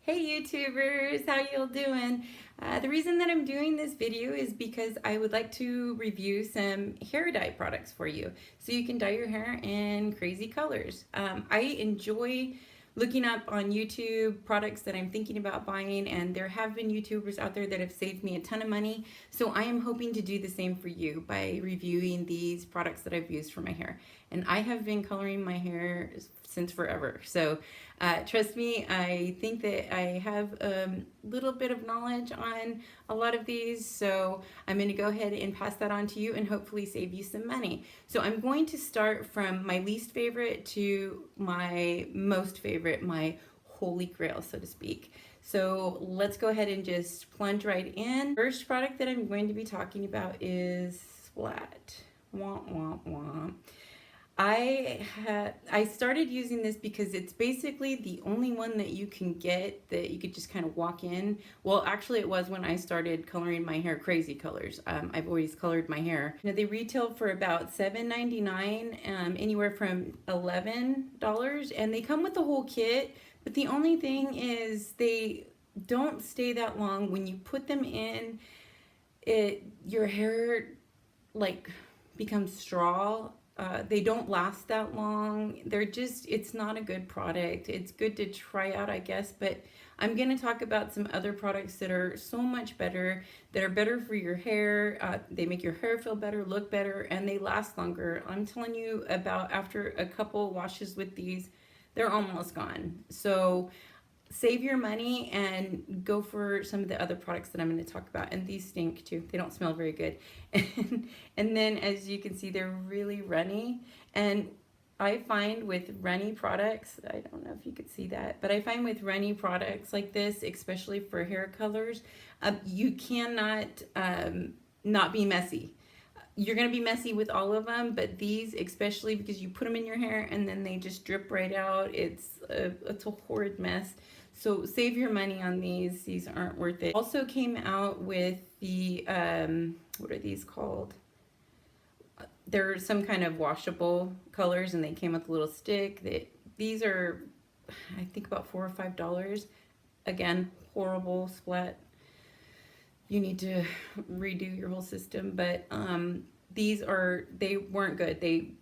Hey YouTubers, how y'all doing? The reason that I'm doing this video is because I would like to review some hair dye products for you so you can dye your hair in crazy colors. I enjoy looking up on YouTube products that I'm thinking about buying, and there have been YouTubers out there that have saved me a ton of money, so I am hoping to do the same for you by reviewing these products that I've used for my hair. And I have been coloring my hair since forever, so trust me, I think that I have a little bit of knowledge on a lot of these, so I'm going to go ahead and pass that on to you and hopefully save you some money. So I'm going to start from my least favorite to my most favorite, my holy grail, so to speak. So let's go ahead and just plunge right in. First product that I'm going to be talking about is Splat. Wah, wah, wah. I started using this because it's basically the only one that you can get that you could just kind of walk in. Well, actually it was when I started coloring my hair crazy colors. I've always colored my hair. Now, they retail for about $7.99, anywhere from $11, and they come with the whole kit, but the only thing is they don't stay that long. When you put them in, your hair like becomes straw. They don't last that long. It's not a good product. It's good to try out, I guess, but I'm going to talk about some other products that are so much better, that are better for your hair. They make your hair feel better, look better, and they last longer. I'm telling you, about after a couple washes with these, they're almost gone. So save your money and go for some of the other products that I'm going to talk about. And these stink too. They don't smell very good. And then, as you can see, they're really runny. And I find with runny products, I don't know if you could see that, but I find with runny products like this, especially for hair colors, you cannot not be messy. You're going to be messy with all of them, but these especially, because you put them in your hair and then they just drip right out. It's a horrid mess. So save your money on these. These aren't worth it. Also came out with the, what are these called? They're some kind of washable colors, and they came with a little stick. These are, I think, about $4 or $5. Again, horrible. Splat. You need to redo your whole system, but they weren't good.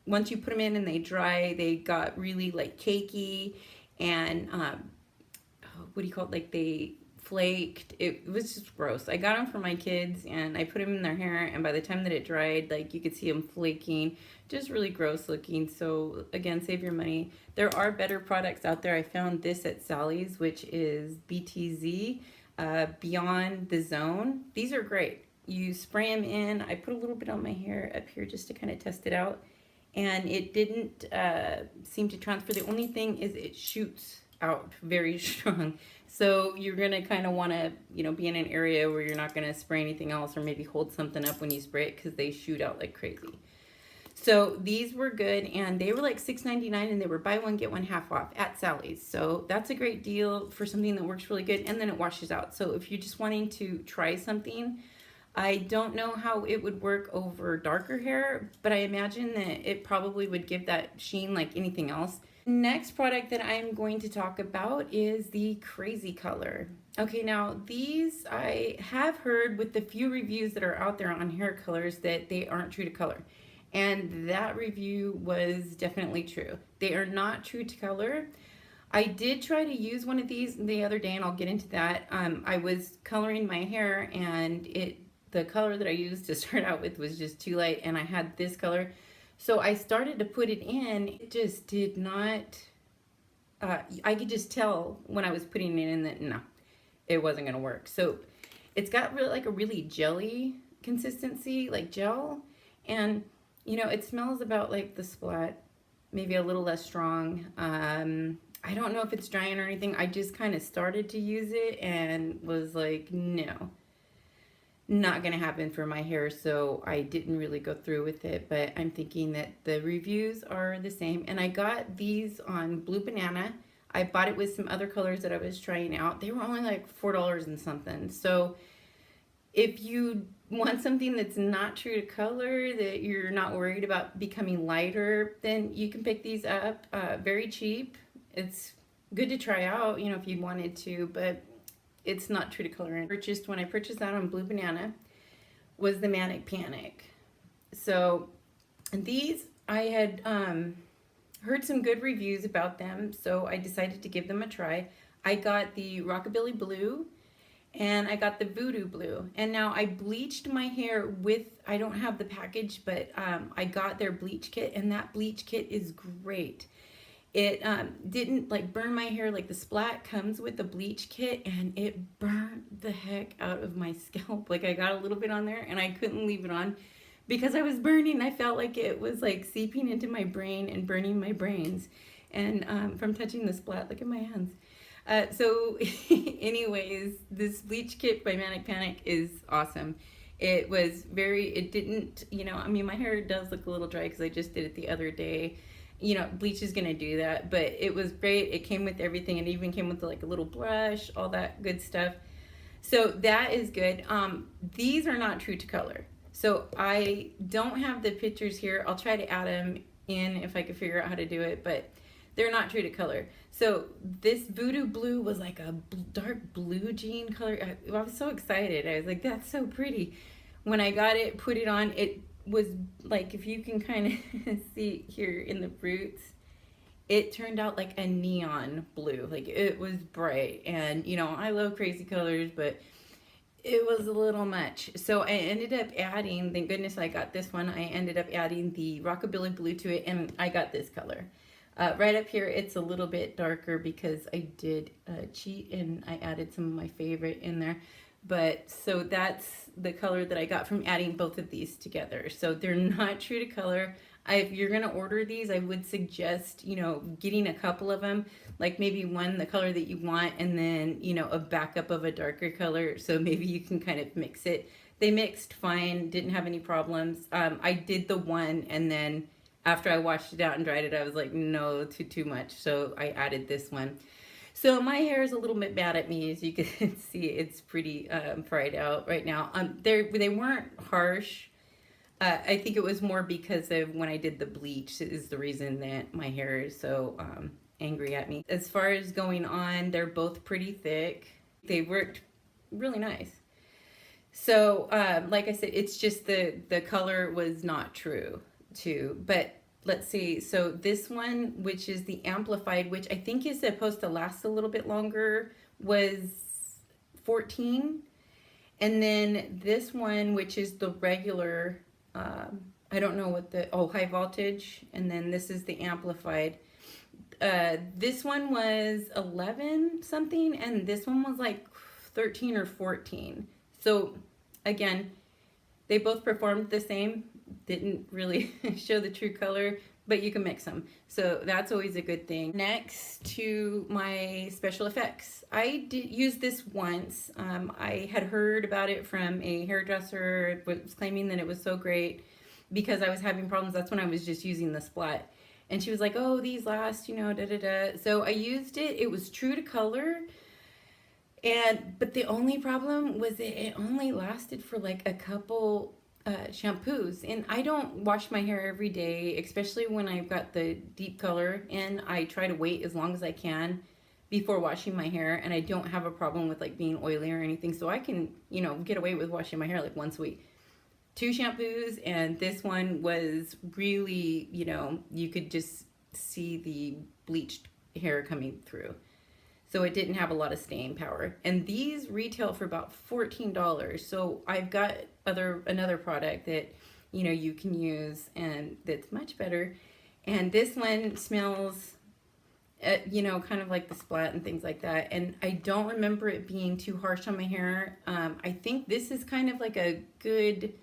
Once you put them in and they dry, they got really like cakey, and what do you call it, like they flaked. It was just gross. I got them for my kids and I put them in their hair, and by the time that it dried, like you could see them flaking, just really gross looking. So again, save your money. There are better products out there. I found this at Sally's, which is BTZ, Beyond the Zone. These are great. You spray them in. I put a little bit on my hair up here just to kind of test it out, and it didn't seem to transfer. The only thing is it shoots out very strong. So you're gonna kind of want to, be in an area where you're not gonna spray anything else, or maybe hold something up when you spray it, because they shoot out like crazy. So these were good, and they were like $6.99, and they were buy one get one half off at Sally's. So that's a great deal for something that works really good, and then it washes out. So if you're just wanting to try something, I don't know how it would work over darker hair, but I imagine that it probably would give that sheen like anything else. Next product that I'm going to talk about is the Crazy Color. Okay, now these, I have heard with the few reviews that are out there on hair colors that they aren't true to color. And that review was definitely true. They are not true to color. I did try to use one of these the other day, and I'll get into that. I was coloring my hair, and the color that I used to start out with was just too light, and I had this color. So I started to put it in. It just did not, I could just tell when I was putting it in that, no, it wasn't going to work. So it's got really like a really jelly consistency, like gel. And, it smells about like the Splat, maybe a little less strong. I don't know if it's drying or anything. I just kind of started to use it and was like, no, not gonna happen for my hair, so I didn't really go through with it. But I'm thinking that the reviews are the same, and I got these on Blue Banana. I bought it with some other colors that I was trying out. They were only like $4 and something. So if you want something that's not true to color, that you're not worried about becoming lighter, then you can pick these up. Very cheap. It's good to try out, you know, if you wanted to, but it's not true to color. And purchased when I purchased that on Blue Banana was the Manic Panic. So these I had heard some good reviews about them, so I decided to give them a try. I got the Rockabilly Blue and I got the Voodoo Blue. And now I bleached my hair with, I don't have the package, but I got their bleach kit, and that bleach kit is great. It didn't like burn my hair. Like the Splat comes with the bleach kit, and it burned the heck out of my scalp. Like I got a little bit on there and I couldn't leave it on because I was burning. I felt like it was like seeping into my brain and burning my brains, and from touching the Splat, look at my hands. So anyways, this bleach kit by Manic Panic is awesome. It was it didn't, you know, I mean, my hair does look a little dry because I just did it the other day. You know, bleach is going to do that, but it was great. It came with everything. It even came with like a little brush, all that good stuff. So that is good. These are not true to color. So I don't have the pictures here. I'll try to add them in if I can figure out how to do it, but they're not true to color. So this Voodoo Blue was like a dark blue jean color. I was so excited. I was like, that's so pretty. When I got it, put it on, it was like, if you can kind of see here in the roots, it turned out like a neon blue. Like it was bright, and you know, I love crazy colors, but it was a little much. So I ended up adding, thank goodness I got this one, I ended up adding the Rockabilly Blue to it, and I got this color. Right up here, it's a little bit darker because I did cheat and I added some of my favorite in there. But so that's the color that I got from adding both of these together. So they're not true to color. If you're going to order these, I would suggest, you know, getting a couple of them, like maybe one, the color that you want, and then, you know, a backup of a darker color. So maybe you can kind of mix it. They mixed fine, didn't have any problems. I did the one, and then after I washed it out and dried it, I was like, no, too much. So I added this one. So my hair is a little bit bad at me, as you can see. It's pretty fried out right now. They weren't harsh. I think it was more because of when I did the bleach is the reason that my hair is so angry at me. As far as going on, they're both pretty thick. They worked really nice. So like I said, it's just the color was not true too. But let's see, so this one, which is the amplified, which I think is supposed to last a little bit longer, was $14. And then this one, which is the regular, I don't know what high voltage, and then this is the amplified. This one was 11 something, and this one was like 13 or 14. So again, they both performed the same. Didn't really show the true color, but you can mix them. So that's always a good thing. Next to my special effects. I did use this once. I had heard about it from a hairdresser, was claiming that it was so great because I was having problems. That's when I was just using the Splat. And she was like, oh, these last, you know, da-da-da. So I used it. It was true to color. But the only problem was that it only lasted for like a couple shampoos, and I don't wash my hair every day, especially when I've got the deep color, and I try to wait as long as I can before washing my hair, and I don't have a problem with like being oily or anything, so I can, you know, get away with washing my hair like once a week. 2 shampoos, and this one was really, you know, you could just see the bleached hair coming through. So it didn't have a lot of staying power. And these retail for about $14. So I've got another product that, you know, you can use and that's much better. And this one smells, you know, kind of like the Splat and things like that. And I don't remember it being too harsh on my hair. I think this is kind of like a good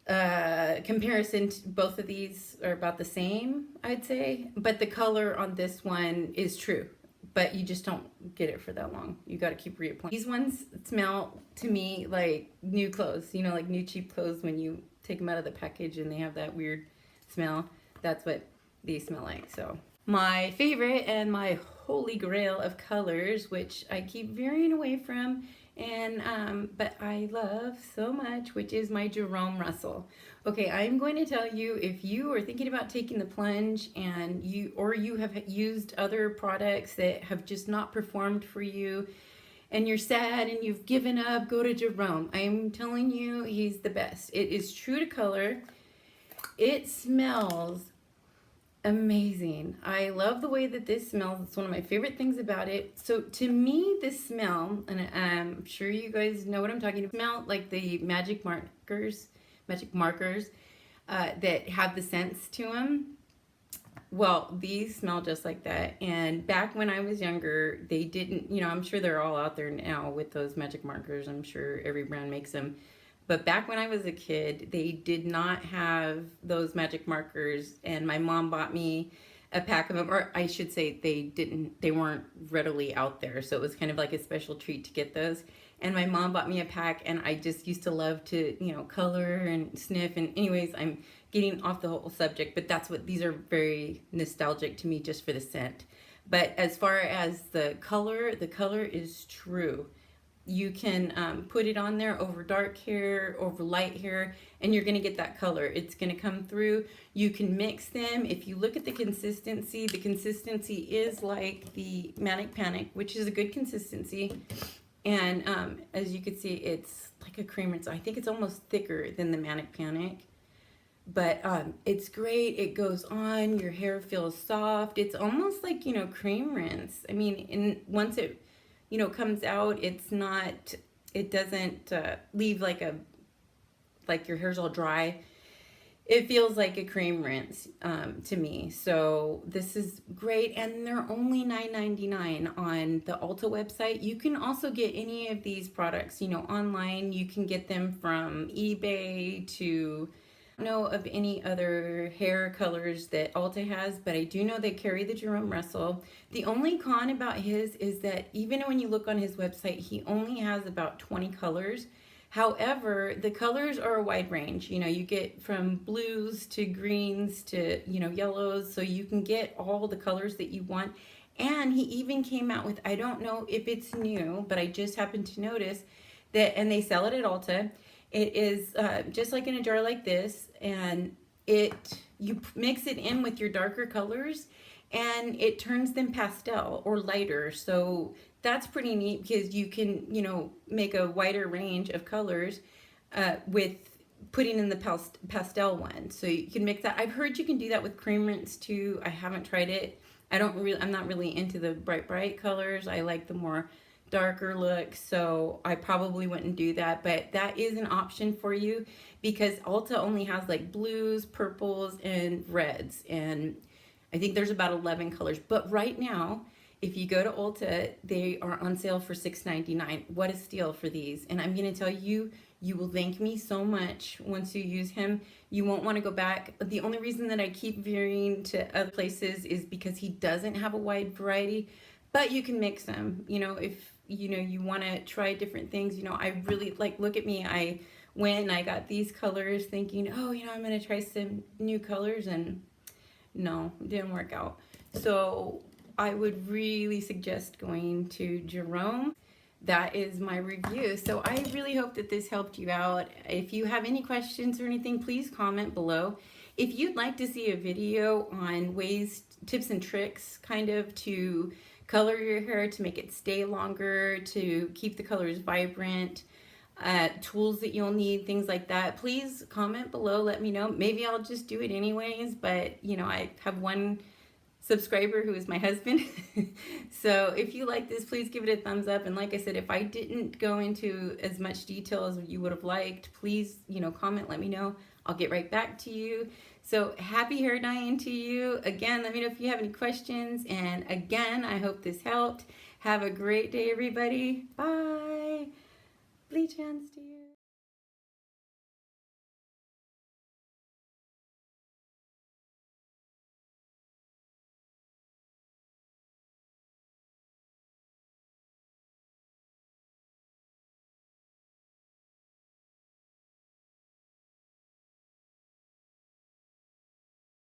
comparison to both of these are about the same, I'd say. But the color on this one is true. But you just don't get it for that long. You got to keep reapplying. These ones smell to me like new clothes, you know, like new cheap clothes when you take them out of the package and they have that weird smell. That's what these smell like. So my favorite and my holy grail of colors, which I keep veering away from, and but I love so much, which is my Jerome Russell. Okay, I'm going to tell you, if you are thinking about taking the plunge and you have used other products that have just not performed for you and you're sad and you've given up, go to Jerome. I'm telling you, he's the best. It is true to color. It smells amazing. I love the way that this smells. It's one of my favorite things about it. So to me, this smell, and I'm sure you guys know what I'm talking about, smell like the magic markers that have the scents to them. Well, these smell just like that. And back when I was younger, they didn't, I'm sure they're all out there now with those magic markers. I'm sure every brand makes them. But back when I was a kid, they did not have those magic markers, and my mom bought me a pack of them, or I should say they weren't readily out there. So it was kind of like a special treat to get those. And my mom bought me a pack, and I just used to love to, color and sniff. And anyways, I'm getting off the whole subject, but these are very nostalgic to me just for the scent. But as far as the color is true. You can put it on there over dark hair, over light hair, and you're gonna get that color. It's gonna come through. You can mix them. If you look at the consistency is like the Manic Panic, which is a good consistency. And as you can see, it's like a cream rinse. I think it's almost thicker than the Manic Panic. But it's great. It goes on. Your hair feels soft. It's almost like, cream rinse. I mean, once it comes out, it doesn't leave like your hair's all dry. It feels like a cream rinse to me. So this is great, and they're only $9.99 on the Ulta website. You can also get any of these products, online. You can get them from eBay to... I don't know of any other hair colors that Ulta has, but I do know they carry the Jerome Russell. The only con about his is that even when you look on his website, he only has about 20 colors. However, the colors are a wide range. You get from blues to greens to, yellows, so you can get all the colors that you want. And he even came out with, I don't know if it's new, but I just happened to notice that, and they sell it at Ulta. It is just like in a jar like this, and you mix it in with your darker colors, and it turns them pastel or lighter. So that's pretty neat, because you can, make a wider range of colors with putting in the pastel one. So you can mix that. I've heard you can do that with cream rinse too. I haven't tried it. I'm not really into the bright colors. I like the more darker look, so I probably wouldn't do that, but that is an option for you, because Ulta only has like blues, purples, and reds, and I think there's about 11 colors. But right now, if you go to Ulta, they are on sale for $6.99. What a steal for these. And I'm going to tell you, you will thank me so much once you use him. You won't want to go back. The only reason that I keep veering to other places is because he doesn't have a wide variety, but you can mix them, if you want to try different things. I really look at me. I went and I got these colors thinking, oh, I'm going to try some new colors, and no, it didn't work out. So I would really suggest going to Jerome. That is my review. So I really hope that this helped you out. If you have any questions or anything, please comment below. If you'd like to see a video on ways, tips and tricks kind of to color your hair to make it stay longer, to keep the colors vibrant, tools that you'll need, things like that, please comment below. Let me know. Maybe I'll just do it anyways, but I have one subscriber who is my husband. So if you like this, please give it a thumbs up. And like I said, if I didn't go into as much detail as you would have liked, please comment, let me know. I'll get right back to you. So happy hair dyeing to you. Again, let me know if you have any questions. And again, I hope this helped. Have a great day, everybody. Bye. Bleach hands to you.